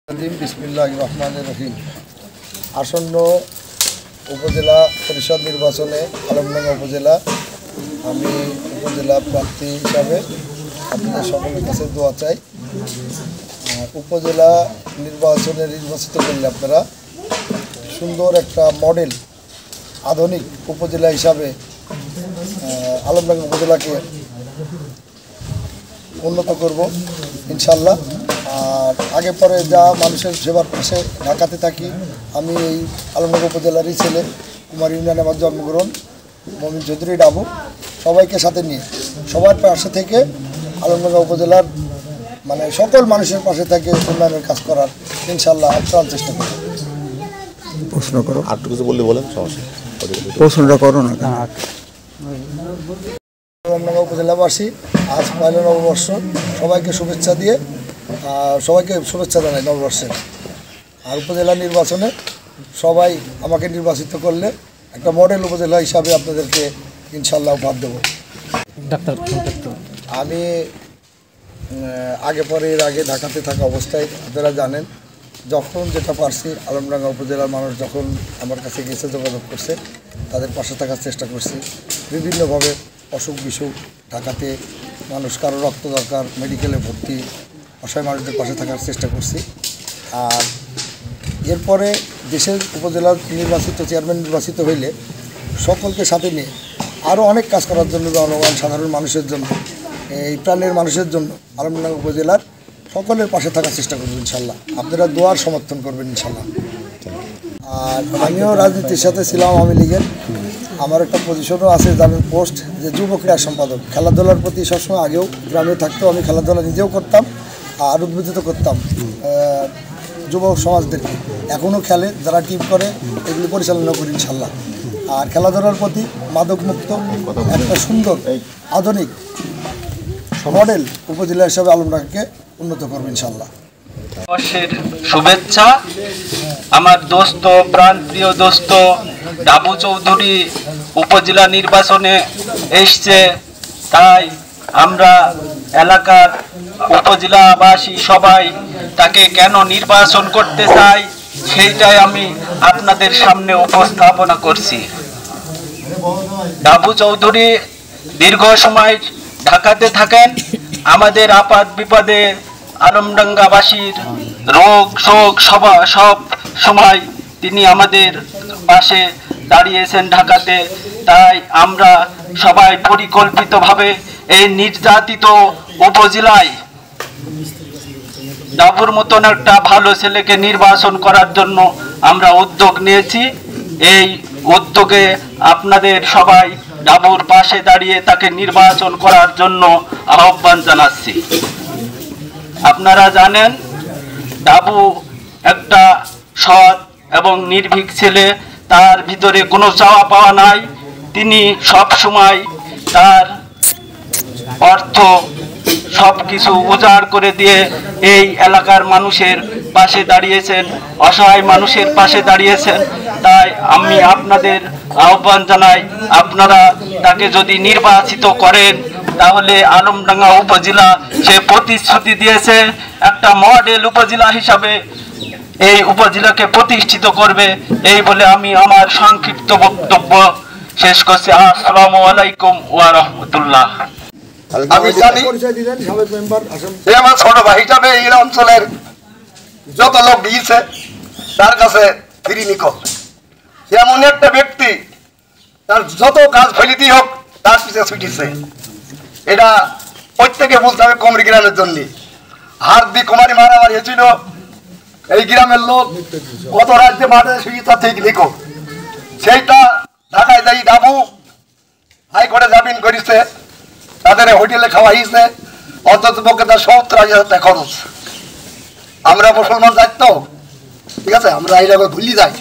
বিসমিল্লাহির রহমানির রহিম। আসন্ন উপজেলা পরিষদ নির্বাচনে আলমডাঙ্গা উপজেলা আমি উপজেলা প্রার্থী হিসাবে আপনাদের সকলের কাছে দোয়া চাই। উপজেলা নির্বাচনে নির্বাচিত করলে আপনারা সুন্দর একটা মডেল আধুনিক উপজেলা হিসাবে আলমডাঙ্গা উপজেলাকে উন্নত করব ইনশাল্লাহ। আর আগে পরে যা মানুষের সেবার পাশে ঢাকাতে থাকি, আমি এই আলমডাঙ্গা উপজেলারই ছেলে, কুমার ইউনিয়নে আমার জন্মগ্রহণ, মমিন চৌধুরী ডাবু। সবাইকে সাথে নিয়ে সবার পাশে থেকে আলমডাঙ্গা উপজেলার সকল মানুষের পাশে থেকে উন্নয়নের কাজ করার ইনশাল্লাহ আপ্রাণ চেষ্টা করব। প্রশ্ন করো, আর কিছু বললে বলেন, সমস্যা প্রশ্নটা করো না। আলমডাঙ্গা উপজেলাবাসী আজ পয়লা নববর্ষ, সবাইকে শুভেচ্ছা দিয়ে সবাইকে শুভেচ্ছা জানাই নববর্ষের। আর উপজেলা নির্বাচনে সবাই আমাকে নির্বাচিত করলে একটা মডেল উপজেলা হিসাবে আপনাদেরকে ইনশাল্লাহ উপহার দেব। আমি এর আগে ঢাকাতে থাকা অবস্থায় আপনারা জানেন, যখন যেটা পারছি আলমডাঙ্গা উপজেলার মানুষ যখন আমার কাছে গেছে, যোগাযোগ করছে, তাদের পাশে থাকার চেষ্টা করছি। বিভিন্নভাবে অসুখ বিসুখ, ঢাকাতে মানুষ কারো রক্ত দরকার, মেডিকেলে ভর্তি, অসহায় মানুষদের পাশে থাকার চেষ্টা করছি। আর এরপরে দেশের উপজেলা নির্বাচিত চেয়ারম্যান নির্বাচিত হইলে সকলকে সাথে নিয়ে আরও অনেক কাজ করার জন্য, জনগণ সাধারণ মানুষের জন্য, এই প্রাণের মানুষের জন্য আলমডাঙ্গা উপজেলার সকলের পাশে থাকার চেষ্টা করবেন ইনশাল্লাহ। আপনারা দোয়ার সমর্থন করবেন ইনশাল্লাহ। আর আমিও রাজনীতির সাথে ছিলাম আওয়ামী লীগের, আমার একটা পজিশনও আছে, জানেন, পোস্ট যে যুব ক্রীড়া সম্পাদক। খেলাধুলার প্রতি সবসময় আগেও গ্রামে থাকতেও আমি খেলাধুলা নিজেও করতাম আর উদ্বুদ্ধ করতাম যুব সমাজদেরকে। এখনও খেলে, যারা টিম করে এগুলি পরিচালনা করি ইনশাল্লাহ। আর খেলাধুলার প্রতি মাদকমুক্ত একটা সুন্দর আধুনিক মডেল উপজেলা হিসাবে আলমডাঙ্গাকে উন্নত করবে ইনশাল্লাহ। শুভেচ্ছা। আমার দোস্ত, প্রাণপ্রিয় দোস্ত ডাবু চৌধুরী উপজেলা নির্বাচনে এসছে, তাই আমরা এলাকার উপজেলাবাসী সবাই তাকে কেন নির্বাচন করতে চাই সেইটাই আমি আপনাদের সামনে উপস্থাপনা করছি। ডাবু চৌধুরী দীর্ঘ সময় ঢাকাতে থাকেন। আমাদের আপাত বিপদে আলমডাঙ্গাবাসীর রোগ শোক সব সময় তিনি আমাদের পাশে দাঁড়িয়েছেন ঢাকাতে। তাই আমরা সবাই পরিকল্পিতভাবে এই নির্যাতিত উপজেলায় ডাবুর মতন একটা ভালো ছেলেকে নির্বাচন করার জন্য আমরা উদ্যোগ নিয়েছি। এই উদ্যোগে আপনাদের সবাই ডাবুর পাশে দাঁড়িয়ে তাকে নির্বাচন করার জন্য আহ্বান জানাচ্ছি। আপনারা জানেন, ডাবু একটা সৎ এবং নির্ভীক ছেলে, তার ভিতরে কোনো চাওয়া পাওয়া নাই। তিনি সব সময় তার অর্থ সব কিছু উজাড় করে দিয়ে এই এলাকার মানুষের পাশে দাঁড়িয়েছেন, অসহায় মানুষের পাশে দাঁড়িয়েছেন। তাই আমি আপনাদের আহ্বান জানাই, আপনারা তাকে যদি নির্বাচিত করেন তাহলে আলমডাঙ্গা উপজেলা সে প্রতিশ্রুতি দিয়েছে একটা মডেল উপজেলা হিসাবে এই উপজেলাকে প্রতিষ্ঠিত করবে। এই বলে আমি আমার সংক্ষিপ্ত বক্তব্য শেষ করছি। আসসালামু আলাইকুম ওয়া রাহমাতুল্লাহ। আমি জানি আমার ছোট ভাই হিসাবে এই অঞ্চলের যত লোক দিয়েছে তার কাছে ফিরি নিকট। এমন একটা ব্যক্তি, তার যত কাজ ফেলিতেই হোক তার পিছিয়ে ছুটিছে। এটা প্রত্যেকে বুঝতে হবে। কুমারী গ্রামের জন্য হাত দিয়ে কুমারী মারামারি হয়েছিল। এই গ্রামের লোক কত রাজ্যে মাঠে শুয়ে তা ঠিক লিখো। সেইটা ঢাকায় যাই ডাবু হাইকোর্টে জামিন করেছে, তাদের হোটেলে খাওয়াইছে, অন্তত পক্ষে তার 70,000 টাকা খরচ। আমরা মুসলমান যাইত, ঠিক আছে, আমরা এই জায়গায় ভুলি যাই,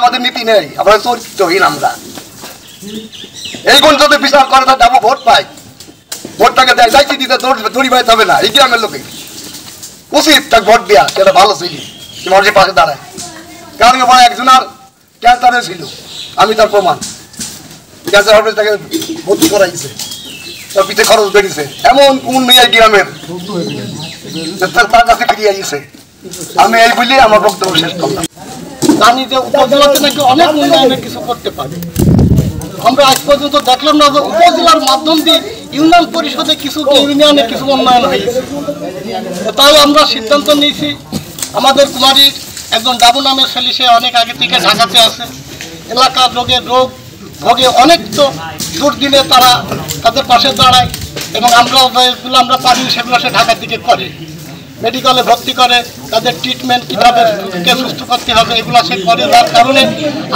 আমাদের নীতি নেই, আমরা চরিত্রহীন। আমরা এই গুণ যদি বিচার করে তার ডাবু ভোট পাই, ভোটটাকে দেয় যাইতে দিতে দড়ি পাইতে হবে না। এই গ্রামের লোকে উচিত তাকে ভোট দেওয়া, সেটা ভালো ছিল, মানুষের পাশে দাঁড়ায়। কারণ একজন আর ক্যান্সারে ছিল, আমি তার প্রমাণ। ক্যান্সার হসপিটাল তাকে ভর্তি করাইছে, তার পিছিয়ে খরচ বেরিয়েছে। এমন কোন নেই গ্রামের তার কাছে ফিরিয়ে আইছে। আমি এই বলি আমার বক্তব্য শেষ করলাম। জানি যে উপজেলাতে নাকি অনেক উন্নয়নের কিছু করতে পারে। আমরা আজ পর্যন্ত দেখলাম না যে উপজেলার মাধ্যম দিয়ে ইউনিয়ন পরিষদে কিছু ইউনিয়নে কিছু উন্নয়ন হয়েছে। তাই আমরা সিদ্ধান্ত নিয়েছি, আমাদের কুমারীর একজন ডাবু নামের ছেলে, সে অনেক আগে থেকে ঢাকাতে আছে, এলাকার রোগ ভোগে অনেক, তো দুর্দিনে তারা তাদের পাশে দাঁড়ায় এবং আমরা যেগুলো আমরা পারি সেগুলো সে ঢাকার দিকে করে, মেডিকেলে ভর্তি করে, তাদের ট্রিটমেন্ট কীভাবে সুস্থ করতে হবে এগুলো সে করে। যার কারণে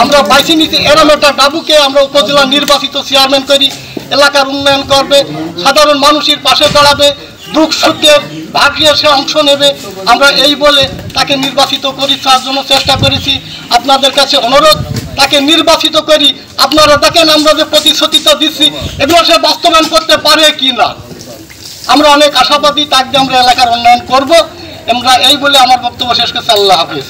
আমরা বাইছে নিচ্ছি এরম একটা ডাবুকে আমরা উপজেলা নির্বাচিত চেয়ারম্যান করি, এলাকার উন্নয়ন করবে, সাধারণ মানুষের পাশে দাঁড়াবে, দুঃখ সুখের ভাগিয়ে সে অংশ নেবে। আমরা এই বলে তাকে নির্বাচিত করি, তার জন্য চেষ্টা করেছি। আপনাদের কাছে অনুরোধ, তাকে নির্বাচিত করি, আপনারা দেখেন আমরা যে প্রতিশ্রুতিটা দিচ্ছি এগুলো সে বাস্তবায়ন করতে পারে কি না। আমরা অনেক আশাবাদী, তাকে আমরা এলাকার উন্নয়ন করব। আমরা এই বলে আমার বক্তব্য শেষ করছি। আল্লাহ হাফিজ।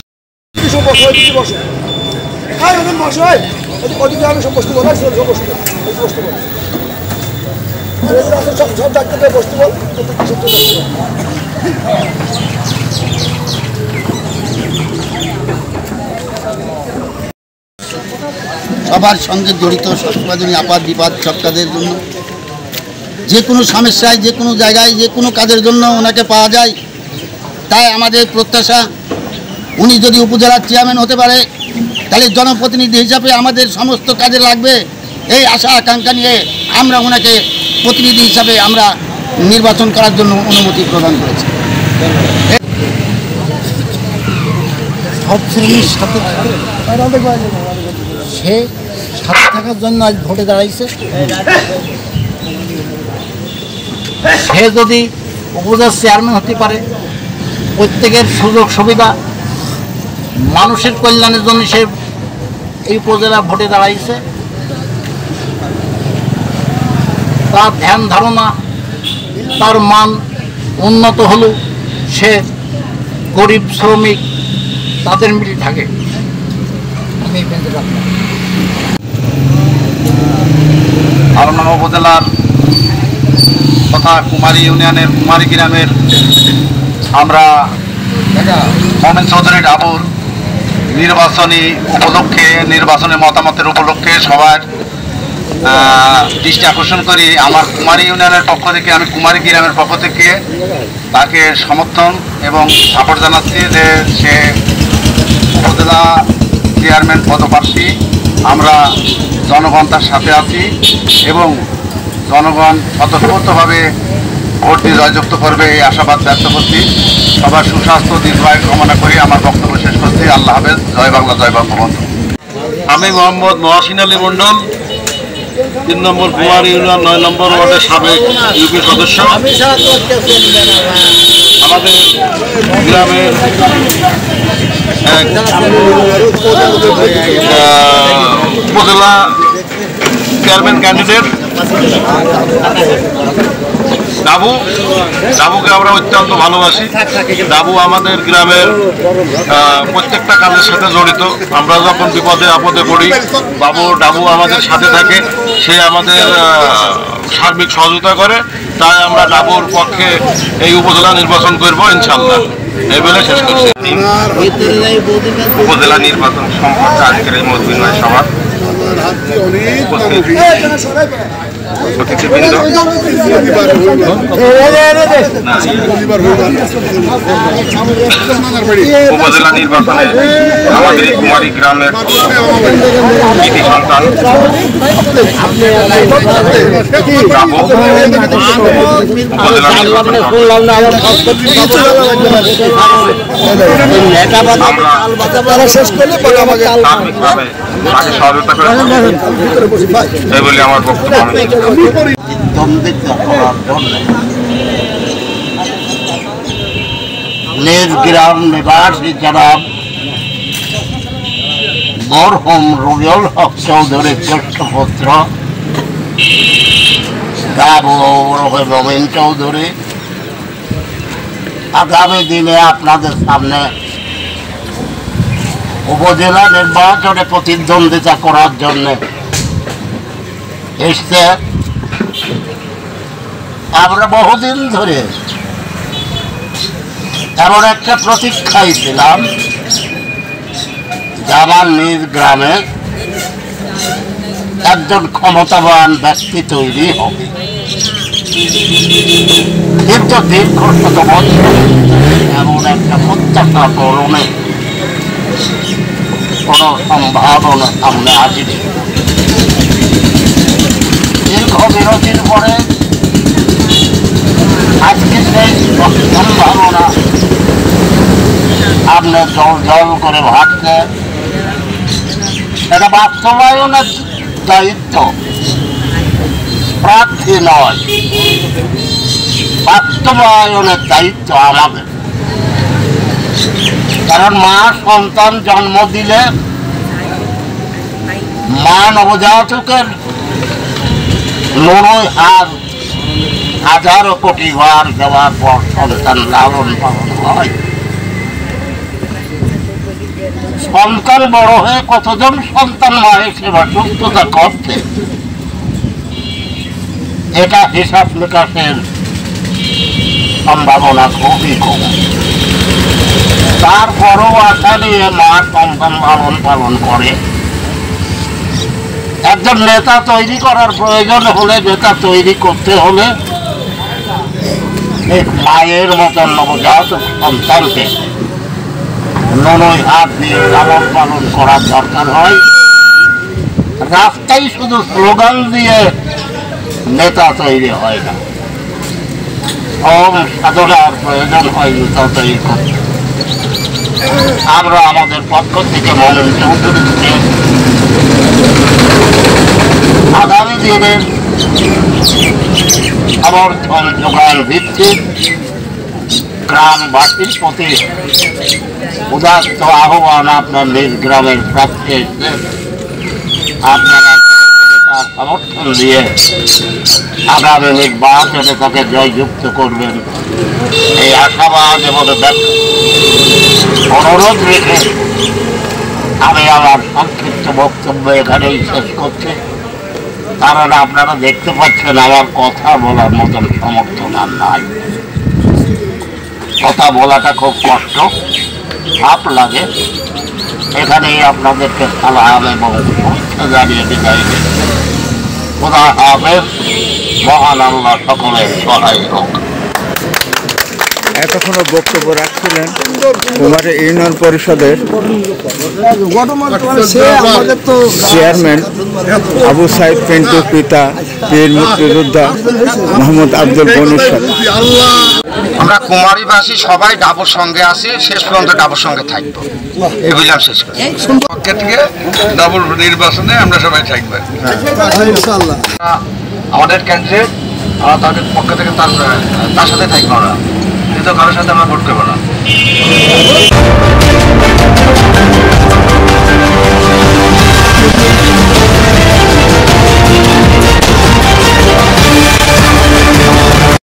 সবার সঙ্গে জড়িত, সর্বজনী আপাত বিপাদ সব কাজের জন্য, যে কোনো সমস্যায়, যে কোনো জায়গায়, যে কোনো কাজের জন্য ওনাকে পাওয়া যায়। তাই আমাদের প্রত্যাশা, উনি যদি উপজেলার চেয়ারম্যান হতে পারে তাহলে জনপ্রতিনিধি হিসাবে আমাদের সমস্ত কাজে লাগবে। এই আশা আকাঙ্ক্ষা নিয়ে আমরা ওনাকে প্রতিনিধি হিসাবে আমরা নির্বাচন করার জন্য অনুমতি প্রদান করেছি। সব শ্রেণীর সাথে সে সাথে থাকার জন্য আজ ভোটে দাঁড়াইছে। সে যদি উপজেলার চেয়ারম্যান হতে পারে, প্রত্যেকের সুযোগ সুবিধা মানুষের কল্যাণের জন্য সে এই উপজেলা ভোটে দাঁড়াইছে। তার ধ্যান ধারণা, তার মান উন্নত হলেও সে গরিব শ্রমিক তাদের মিলে থাকে। আলমডাঙ্গা উপজেলার তথা কুমারী ইউনিয়নের কুমারী গ্রামের আমরা মোমেন চৌধুরী ডাবুর নির্বাচনী মতামতের উপলক্ষে সবার দৃষ্টি আকর্ষণ করি। আমার কুমারী ইউনিয়নের পক্ষ থেকে, আমি কুমারী গ্রামের পক্ষ থেকে তাকে সমর্থন এবং সাপোর্ট জানাচ্ছি যে সে উপজেলা চেয়ারম্যান পদপ্রার্থী। আমরা জনগণ তার সাথে আছি এবং জনগণ স্বতঃস্ফূর্তভাবে ভোট দিয়ে জয়যুক্ত করবে এই আশাবাদ ব্যক্ত করছি। সবার সুস্বাস্থ্য দীর্ঘায়ু কামনা করি আমার বক্তব্য শেষ করছি। আল্লাহ হাফেজ। জয় বাংলা, জয় বঙ্গবন্ধু। আমি মোহাম্মদ মহাসিন আলী মন্ডল, 3 নম্বর কুমারী ইউনিয়ন 9 নম্বর ওয়ার্ডের সাবেক ইউপি সদস্য। আমাদের গ্রামের উপজেলা চেয়ারম্যান ক্যান্ডিডেট ডাবুকে আমরা অত্যন্ত ভালোবাসি। ডাবু আমাদের গ্রামের প্রত্যেকটা কাজের সাথে জড়িত। আমরা যখন বিপদে আপদে পড়ি ডাবু আমাদের সাথে থাকে, সে আমাদের সার্বিক সহযোগিতা করে। তাই আমরা ডাবুর পক্ষে এই উপজেলা নির্বাচন করব ইনশাল্লাহ। এই বলে শেষ করছি। উপজেলা নির্বাচন সম্পর্কে আজকের এই মত বিনিময় সভা উপজেলা নির্বাচনে আমাদের কুমারী গ্রামের কৃতি সন্তান উপজেলা নির্বাচনে তাকে সহযোগিতা করে এই বলে আমার বক্তব্য। গ্রাম নিবাসী জনাব মরহুম রবিউল হক চৌধুরীর জ্যেষ্ঠ পুত্র মোমেন চৌধুরী আগামী দিনে আপনাদের সামনে উপজেলা নির্বাচনে প্রতিদ্বন্দ্বিতা করার জন্য এসছে। আমরা বহুদিন ধরে এমন একটা প্রতীক্ষায় ছিলাম যে আমার নিজ গ্রামে একজন ক্ষমতাবান ব্যক্তি তৈরি হবে, কিন্তু দীর্ঘ শত বছর এমন একটা প্রত্যাশা পূরণে কোন সম্ভাবনা সামনে আসেনি। দীর্ঘ বিরতির পরে আজকে সেই সম্ভাবনা আপনি জল জল করে ভাবছে, এটা বাস্তবায়নের দায়িত্ব প্রার্থী নয়, বাস্তবায়নের দায়িত্ব আমাদের। কারণ মা সন্তান জন্ম দিলে মা নবজাতকের নয় হাত হাজারো কোটি বার দেওয়ার পর সন্তান লালন পালন হয়। সন্তান বড় হয়ে কতজন সন্তান মায়ের সেবা সুস্থতা করছে, এটা হিসাব নিকাশের সম্ভাবনা খুবই কম। তারপরও আশা নিয়ে মা সন্তান লালন পালন করে। একজন নেতা তৈরি করার প্রয়োজন হলে, নেতা তৈরি করতে হলে এক মায়ের মতন নবজাতক সন্তানকে নয় হাত দিয়ে লালন পালন করার দরকার হয়। রাস্তায় শুধু স্লোগান দিয়ে নেতা তৈরি হয় না, সাধনার প্রয়োজন হয় নেতা তৈরি করতে। আমরা আমাদের পক্ষ থেকে মনোনয়ন চৌধুরীকে আগামী দিনের সমর্থন যোগান ভিত্তিক গ্রামবাসীর প্রতি উদাত্ত আহ্বান, আপনার নিজ গ্রামের প্রার্থী আপনারা সমর্থন দিয়ে আগামী নির্বাচনে তাকে জয়যুক্ত করবেন, এই আশাবাদ এবং অনুরোধ রেখে আমি আমার সংক্ষিপ্ত বক্তব্য এখানেই শেষ করছি। কারণ আপনারা দেখতে পাচ্ছেন আমার কথা বলার মতন সমর্থন আর নাই। কথা বলাটা খুব কষ্ট, চাপ লাগে। এখানেই আপনাদেরকে সালাম এবং শুভেচ্ছা জানিয়ে বিদায় দিই। খোদা হাফেজ, মহান আল্লাহ সকলের সহায় হোক। এতক্ষণ বক্তব্য রাখছিলেন কুমারী ইউনিয়ন পরিষদের চেয়ারম্যান আবু সাইদ পিন্টুর পিতা বীর মুক্তিযোদ্ধা মোহাম্মদ আব্দুল গনি। আমরা কুমারীবাসী সবাই ডাবুর সঙ্গে আছি, শেষ পর্যন্ত ডাবুর সঙ্গে থাকবো, এগুলাম শেষ করি। ডাবল নির্বাচনে আমরা সবাই থাকবেন। আমাদের ক্যান্ডিডেট, তাদের পক্ষ থেকে তার সাথে থাকবো আমরা, কিন্তু কারোর সাথে আমরা ভোট করবো না।